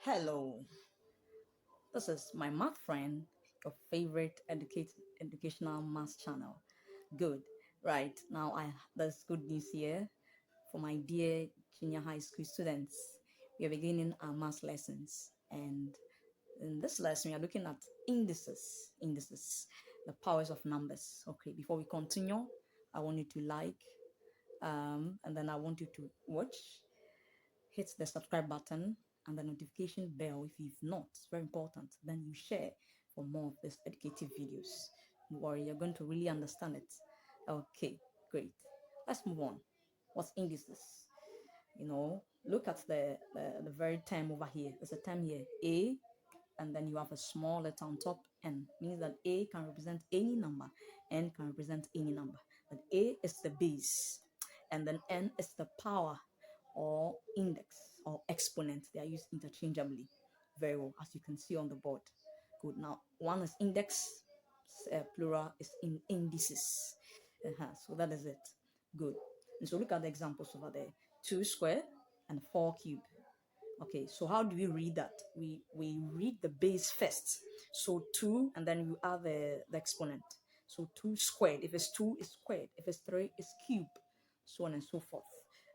Hello, this is my math friend, your favorite educational math channel. Good. Right now, there's good news here for my dear junior high school students. We are beginning our math lessons, and in this lesson, we are looking at indices, the powers of numbers. Okay, before we continue, I want you to like, and then I want you to watch, hit the subscribe button and the notification bell if you've not. It's very important. Then you share for more of these educative videos. Don't worry, you're going to really understand it. Okay, great. Let's move on. What's indices? Look at the very term over here. There's a term here, A, and then you have a small letter on top, N. Means that A can represent any number, N can represent any number. But A is the base, and then N is the power or index or exponent. They are used interchangeably. Very well, as you can see on the board. Good. Now, one is index, plural is in indices. So that is it. Good. And so look at the examples over there. 2 squared and 4 cubed. Okay, so how do we read that? We read the base first. So 2, and then you add the exponent. So 2 squared. If it's 2, it's squared. If it's 3, it's cube. So on and so forth.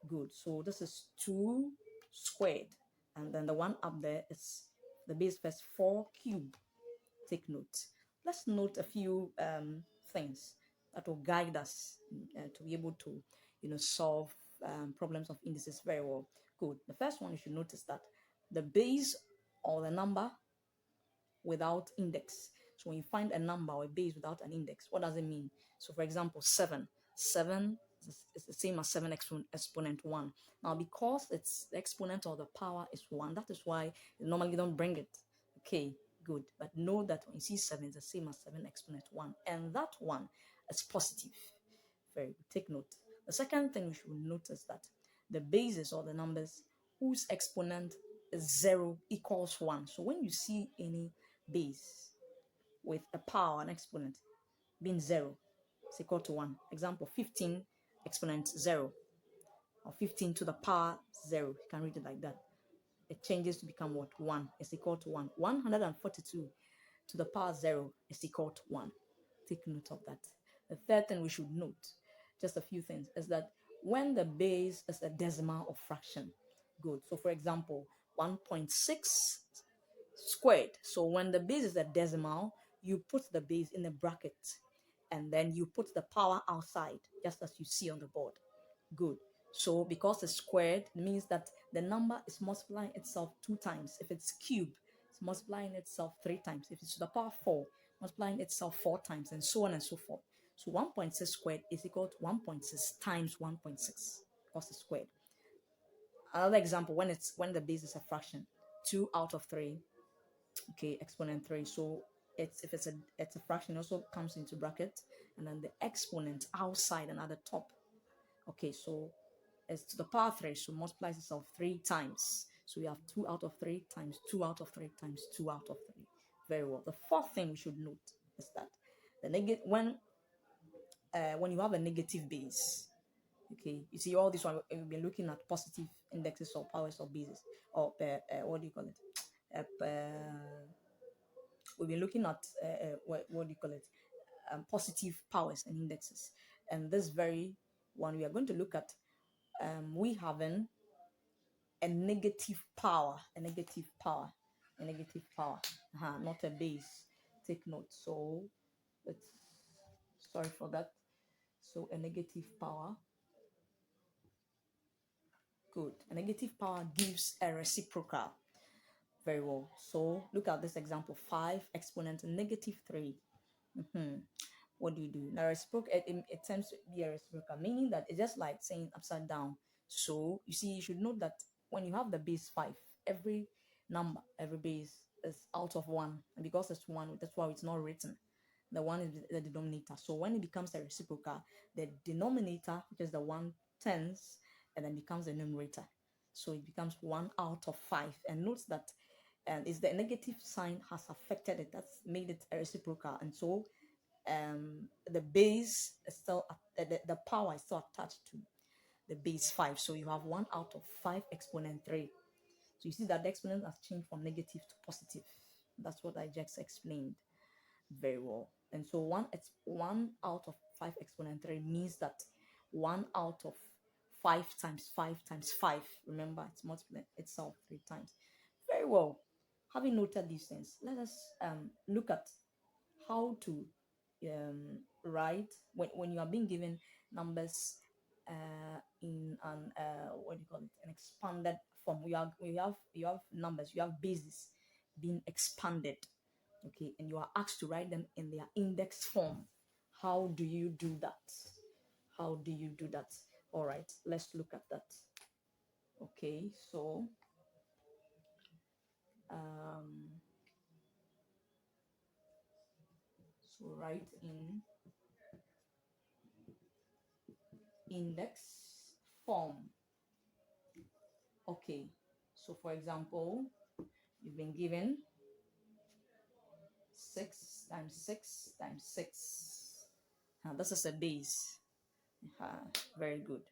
Good. So this is 2 squared. And then the one up there is the base first, 4 cube. Take note. Let's note a few things that will guide us to be able to, solve problems of indices very well. Good. The first one you should notice that the base or the number without index. So when you find a number or a base without an index, what does it mean? So for example, 7. 7 is the same as 7 exponent 1. Now because it's the exponent or the power is 1, that is why you normally don't bring it. Okay, good. But know that when you see 7, it's the same as 7 exponent 1. And that one is positive. Very good. Take note. The second thing you should notice that the bases or the numbers whose exponent is 0 equals 1. So when you see any base with a power, an exponent being 0, it's equal to 1. Example, 15 exponent 0, or 15 to the power 0. You can read it like that. It changes to become what? 1 is equal to 1. 142 to the power 0 is equal to 1. Take note of that. The third thing we should note, just a few things, is that when the base is a decimal or fraction, good. So for example, 1.6 squared. So when the base is a decimal, you put the base in a bracket and then you put the power outside, just as you see on the board. Good. So because it's squared, it means that the number is multiplying itself 2 times. If it's cube, it's multiplying itself 3 times. If it's to the power 4, multiplying itself 4 times, and so on and so forth. So 1.6 squared is equal to 1.6 times 1.6 because it's squared. Another example, when the base is a fraction, 2 out of 3, okay, exponent 3. So it's a fraction, it also comes into bracket, and then the exponent outside and at the top. Okay, so it's to the power 3, so multiplies itself 3 times. So we have 2 out of 3 times 2 out of 3 times 2 out of 3. Very well. The fourth thing we should note is that the negative when you have a negative base, okay, you see all this one we've been looking at positive indexes or powers or bases, or what do you call it? We've been looking at what do you call it? Positive powers and indexes, and this very one we are going to look at we having a negative power, not a base. Take note. So it's sorry for that. So a negative power. Good. A negative power gives a reciprocal. Very well. So look at this example: 5 exponent negative 3. What do you do? Now, reciprocal, it tends to be a reciprocal, meaning that it's just like saying upside down. So you see, you should know that when you have the base 5, every number, every base is out of 1. And because it's 1, that's why it's not written. The 1 is the denominator. So when it becomes a reciprocal, the denominator, which is the 1, turns and then becomes the numerator. So it becomes 1 out of 5. And note that is the negative sign has affected it. That's made it a reciprocal. And so the base is still the power is still attached to the base 5. So you have 1 out of 5 exponent 3. So you see that the exponent has changed from negative to positive. That's what I just explained very well. And so one out of five exponent three means that one out of five times five times five. Remember, it's multiplying itself three times. Very well. Having noted these things, let us look at how to write when you are being given numbers in an what do you call it, an expanded form. You have numbers, you have bases being expanded, okay, and you are asked to write them in their index form. How do you do that? How do you do that? All right, let's look at that. Okay, um so write in index form. Okay, so for example, you've been given 6 times 6 times 6. Now, this is a base. Very good.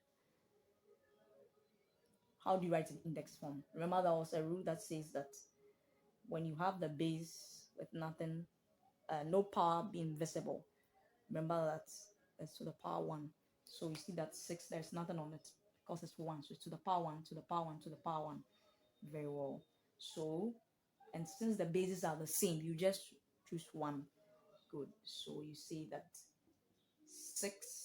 How do you write an index form? Remember, there was a rule that says that when you have the base with nothing, no power being visible, remember that it's to the power 1. So you see that 6, there's nothing on it because it's 1. So it's to the power 1, to the power 1, to the power 1. Very well. So, and since the bases are the same, you just choose one. Good. So you say that 6,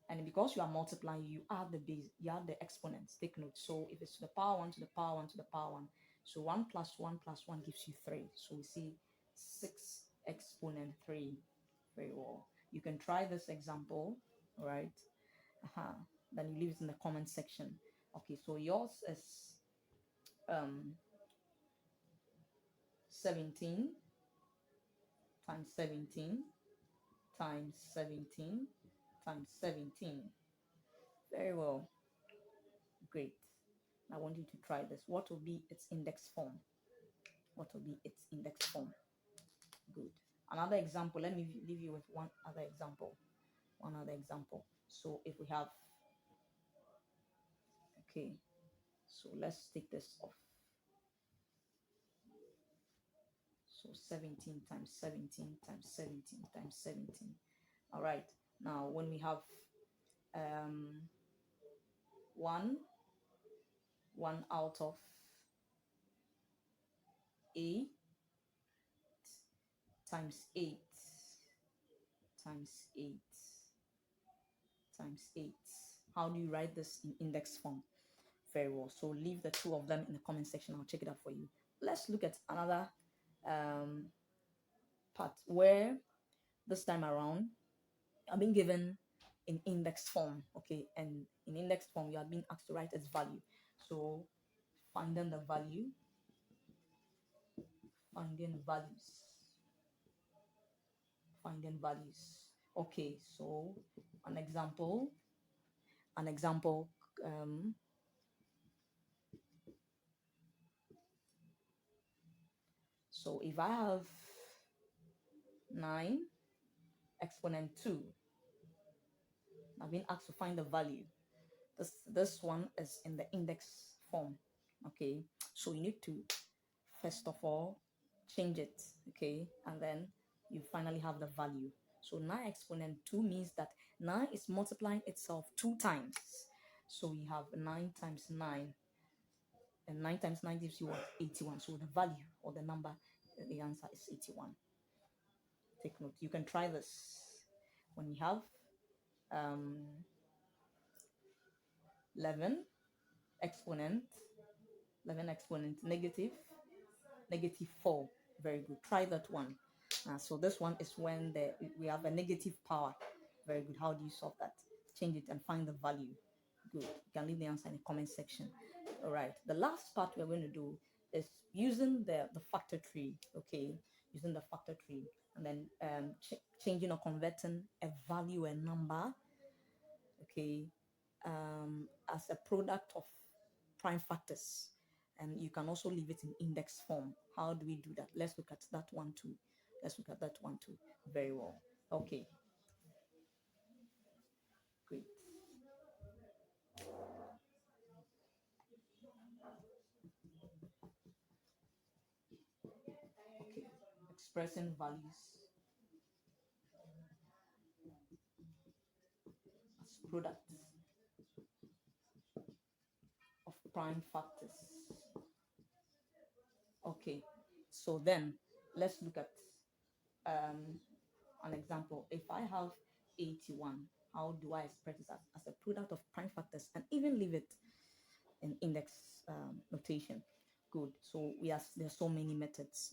and because you are multiplying, you add the base, you add the exponents. Take note. So if it's to the power 1 to the power 1 to the power 1, so 1 plus 1 plus 1 gives you 3. So we see 6 exponent 3. Very well. You can try this example, right? Then you leave it in the comment section. Okay, so yours is 17 times 17 times 17 times 17. Very well. Great. I want you to try this. What will be its index form? What will be its index form? Good. Another example. Let me leave you with one other example. One other example. So if we have, okay, so let's take this off. So 17 times 17 times 17 times 17. All right. Now, when we have um, 1 out of 8 times 8 times 8 times 8. How do you write this in index form? Very well. So leave the two of them in the comment section. I'll check it out for you. Let's look at another um, part where this time around I've been given in index form, okay, and in index form you are being asked to write its value. So finding the value, finding values, finding values. Okay, so an example, an example. So if I have 9 exponent 2, I've been asked to find the value. This one is in the index form, okay, so you need to first of all change it, okay, and then you finally have the value. So 9 exponent 2 means that 9 is multiplying itself 2 times. So we have 9 times 9, and 9 times 9 gives you what? 81. So the value or the number, the answer is 81. Take note. You can try this when you have um, 11 exponent 11 exponent negative 4. Very good. Try that one. So this one is when we have a negative power. Very good. How do you solve that? Change it and find the value. Good. You can leave the answer in the comment section. All right. The last part we're going to do is using the factor tree. Okay. Using the factor tree, and then changing or converting a value, a number, okay, as a product of prime factors. And you can also leave it in index form. How do we do that? Let's look at that one too. Let's look at that one too. Very well. Okay, great. expressing values as products of prime factors. Okay, so then let's look at um, an example. If I have 81, how do I express it as a product of prime factors and even leave it in index notation? Good. So there's so many methods,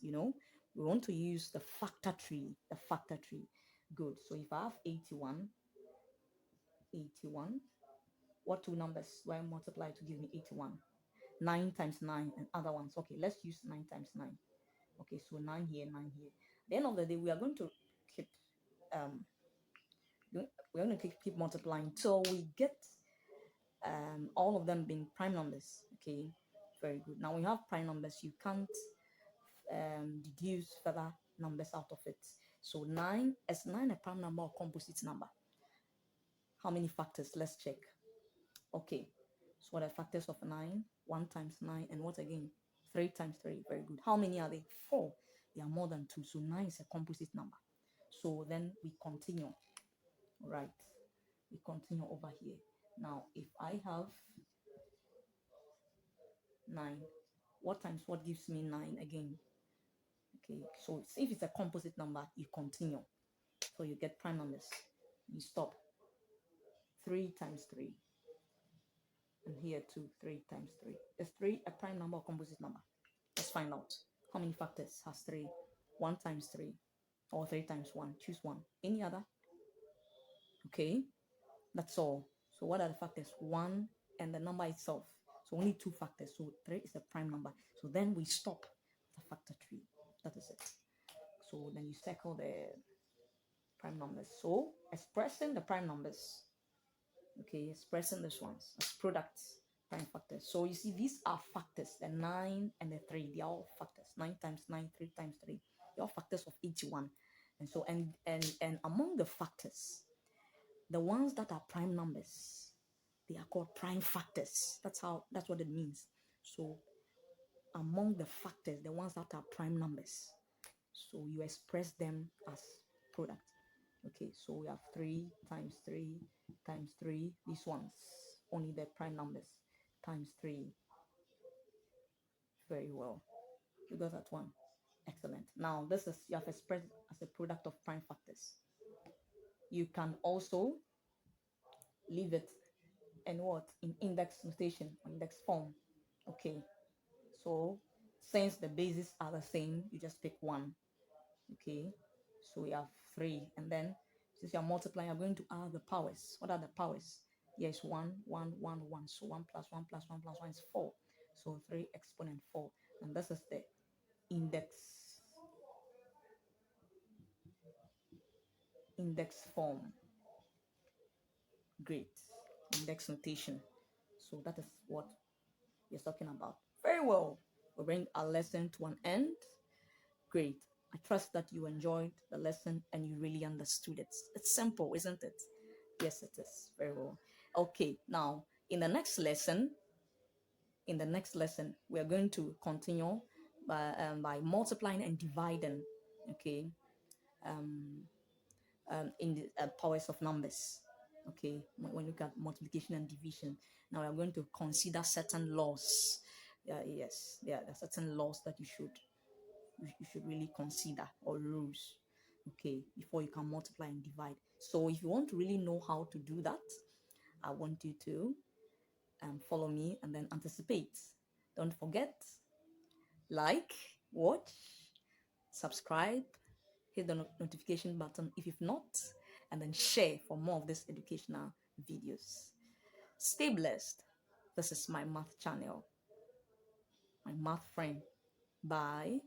We want to use the factor tree, Good. So if I have 81, what two numbers do I multiply to give me 81? 9 times 9 and other ones. Okay, let's use 9 times 9. Okay, so 9 here, 9 here. At the end of the day, we are going to keep um we're going to keep multiplying till we get all of them being prime numbers. Okay, very good. Now we have prime numbers. You can't deduce further numbers out of it. So 9, is 9 a prime number or composite number? How many factors? Let's check. Okay, so what are factors of 9? 1 times 9, and what again? 3 times 3. Very good. How many are they? 4. They are more than 2. So 9 is a composite number. So then we continue. Right. We continue over here. Now, if I have 9, what times what gives me 9 again? Okay, so if it's a composite number, you continue. So you get prime numbers. You stop. 3 times 3. And here too, 3 times 3. Is 3 a prime number or composite number? Let's find out. How many factors has 3? 1 times 3 or 3 times 1. Choose one. Any other? Okay, that's all. So what are the factors? 1 and the number itself. So only 2 factors. So 3 is a prime number. So then we stop the factor tree. That is it. So then you circle the prime numbers. So expressing the prime numbers, okay, expressing these ones as products, prime factors. So you see, these are factors, the 9 and the 3, they are all factors. 9 times 9, 3 times 3, they are factors of 81. And so, and among the factors, the ones that are prime numbers, they are called prime factors. That's what it means. So among the factors, the ones that are prime numbers, so you express them as product. Okay, so we have 3 times 3 times 3. These ones, only the prime numbers, times 3. Very well. You got that one. Excellent. Now, this is, you have expressed as a product of prime factors. You can also leave it in what? In index notation, index form. Okay, so since the bases are the same, you just pick one. Okay, so we have 3, and then since you're multiplying, I'm going to add the powers. What are the powers? Yes, 1, 1, 1, 1. So 1 plus 1 plus 1 plus 1 is 4. So 3 exponent 4. And this is the index form. Great. Index notation. So that is what we're talking about. Very well. We'll bring our lesson to an end. Great. I trust that you enjoyed the lesson and you really understood it. It's simple, isn't it? Yes, it is. Very well. Okay, now in the next lesson, we are going to continue by multiplying and dividing. Okay, in the powers of numbers. Okay, when you look at multiplication and division, now we are going to consider certain laws. Yes, there are certain laws that you should really consider, or rules, okay, before you can multiply and divide. So if you want to really know how to do that, I want you to follow me and then anticipate. Don't forget, like, watch, subscribe, hit the notification button if you've not, and then share for more of these educational videos. Stay blessed. This is my math channel, my math friend. Bye.